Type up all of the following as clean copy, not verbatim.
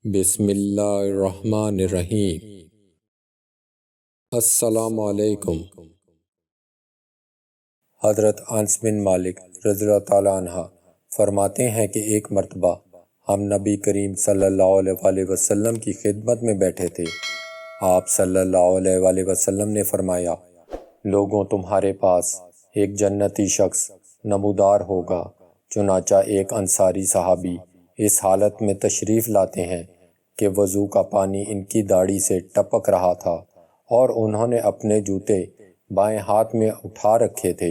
بسم اللہ الرحمن الرحیم۔ السلام علیکم۔ حضرت انس بن مالک رضی اللہ تعالیٰ عنہ فرماتے ہیں کہ ایک مرتبہ ہم نبی کریم صلی اللہ علیہ وآلہ وسلم کی خدمت میں بیٹھے تھے۔ آپ صلی اللہ علیہ وآلہ وسلم نے فرمایا، لوگوں تمہارے پاس ایک جنتی شخص نمودار ہوگا۔ چنانچہ ایک انصاری صحابی اس حالت میں تشریف لاتے ہیں کہ وضو کا پانی ان کی داڑھی سے ٹپک رہا تھا اور انہوں نے اپنے جوتے بائیں ہاتھ میں اٹھا رکھے تھے۔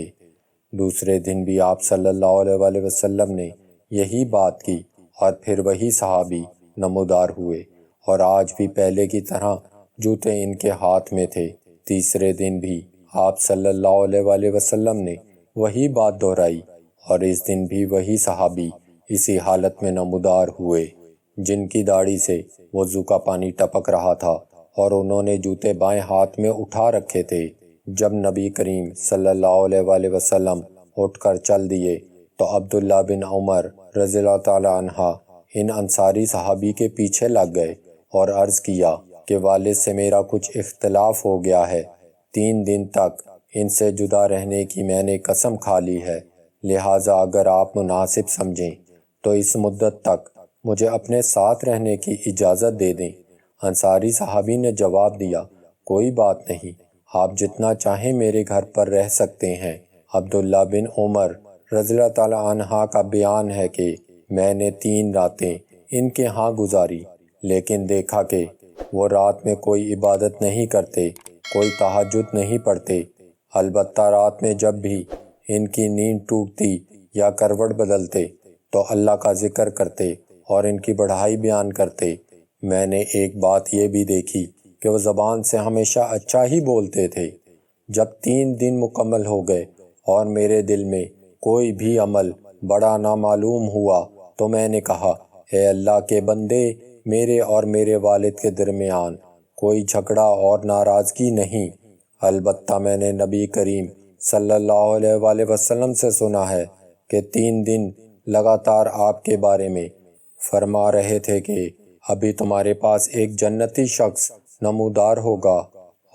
دوسرے دن بھی آپ صلی اللہ علیہ وآلہ وسلم نے یہی بات کی اور پھر وہی صحابی نمودار ہوئے، اور آج بھی پہلے کی طرح جوتے ان کے ہاتھ میں تھے۔ تیسرے دن بھی آپ صلی اللہ علیہ وآلہ وسلم نے وہی بات دہرائی، اور اس دن بھی وہی صحابی اسی حالت میں نمودار ہوئے جن کی داڑھی سے وضو کا پانی ٹپک رہا تھا اور انہوں نے جوتے بائیں ہاتھ میں اٹھا رکھے تھے۔ جب نبی کریم صلی اللہ علیہ وآلہ وسلم اٹھ کر چل دیے تو عبداللہ بن عمر رضی اللہ تعالیٰ عنہ ان انصاری صحابی کے پیچھے لگ گئے اور عرض کیا کہ والد سے میرا کچھ اختلاف ہو گیا ہے۔ 3 دن تک ان سے جدا رہنے کی میں نے قسم کھا لی ہے، لہٰذا اگر آپ مناسب سمجھیں تو اس مدت تک مجھے اپنے ساتھ رہنے کی اجازت دے دیں۔ انصاری صحابی نے جواب دیا، کوئی بات نہیں، آپ جتنا چاہیں میرے گھر پر رہ سکتے ہیں۔ عبداللہ بن عمر رضی اللہ تعالیٰ عنہ کا بیان ہے کہ میں نے 3 راتیں ان کے ہاں گزاری، لیکن دیکھا کہ وہ رات میں کوئی عبادت نہیں کرتے، کوئی تہجد نہیں پڑھتے، البتہ رات میں جب بھی ان کی نیند ٹوٹتی یا کروٹ بدلتے تو اللہ کا ذکر کرتے اور ان کی بڑائی بیان کرتے۔ میں نے ایک بات یہ بھی دیکھی کہ وہ زبان سے ہمیشہ اچھا ہی بولتے تھے۔ جب 3 دن مکمل ہو گئے اور میرے دل میں کوئی بھی عمل بڑا نہ معلوم ہوا تو میں نے کہا، اے اللہ کے بندے، میرے اور میرے والد کے درمیان کوئی جھگڑا اور ناراضگی نہیں، البتہ میں نے نبی کریم صلی اللہ علیہ وآلہ وسلم سے سنا ہے کہ 3 دن لگاتار آپ کے بارے میں فرما رہے تھے کہ ابھی تمہارے پاس ایک جنتی شخص نمودار ہوگا،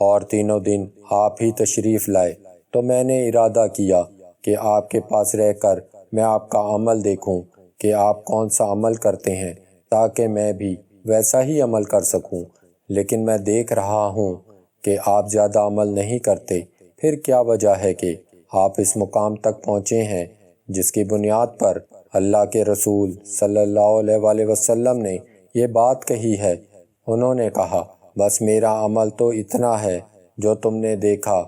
اور تینوں دن آپ ہی تشریف لائے تو میں نے ارادہ کیا کہ آپ کے پاس رہ کر میں آپ کا عمل دیکھوں کہ آپ کون سا عمل کرتے ہیں، تاکہ میں بھی ویسا ہی عمل کر سکوں، لیکن میں دیکھ رہا ہوں کہ آپ زیادہ عمل نہیں کرتے۔ پھر کیا وجہ ہے کہ آپ اس مقام تک پہنچے ہیں جس کی بنیاد پر اللہ کے رسول صلی اللہ علیہ وآلہ وسلم نے یہ بات کہی ہے؟ انہوں نے کہا، بس میرا عمل تو اتنا ہے جو تم نے دیکھا۔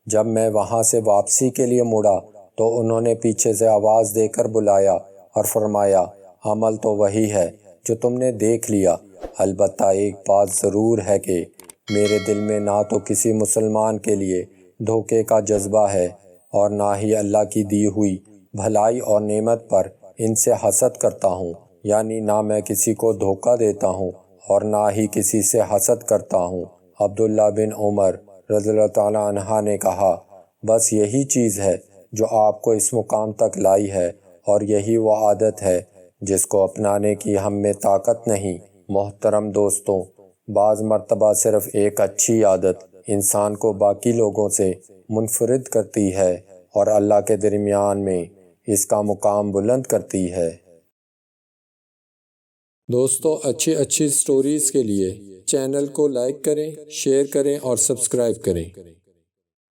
جب میں وہاں سے واپسی کے لیے مڑا تو انہوں نے پیچھے سے آواز دے کر بلایا اور فرمایا، عمل تو وہی ہے جو تم نے دیکھ لیا، البتہ ایک بات ضرور ہے کہ میرے دل میں نہ تو کسی مسلمان کے لیے دھوکے کا جذبہ ہے اور نہ ہی اللہ کی دی ہوئی بھلائی اور نعمت پر ان سے حسد کرتا ہوں، یعنی نہ میں کسی کو دھوکہ دیتا ہوں اور نہ ہی کسی سے حسد کرتا ہوں۔ عبداللہ بن عمر رضی اللہ تعالیٰ عنہ نے کہا، بس یہی چیز ہے جو آپ کو اس مقام تک لائی ہے، اور یہی وہ عادت ہے جس کو اپنانے کی ہم میں طاقت نہیں۔ محترم دوستوں، بعض مرتبہ صرف ایک اچھی عادت انسان کو باقی لوگوں سے منفرد کرتی ہے اور اللہ کے درمیان میں اس کا مقام بلند کرتی ہے۔ دوستو، اچھی سٹوریز کے لیے چینل کو لائک کریں، شیئر کریں اور سبسکرائب کریں۔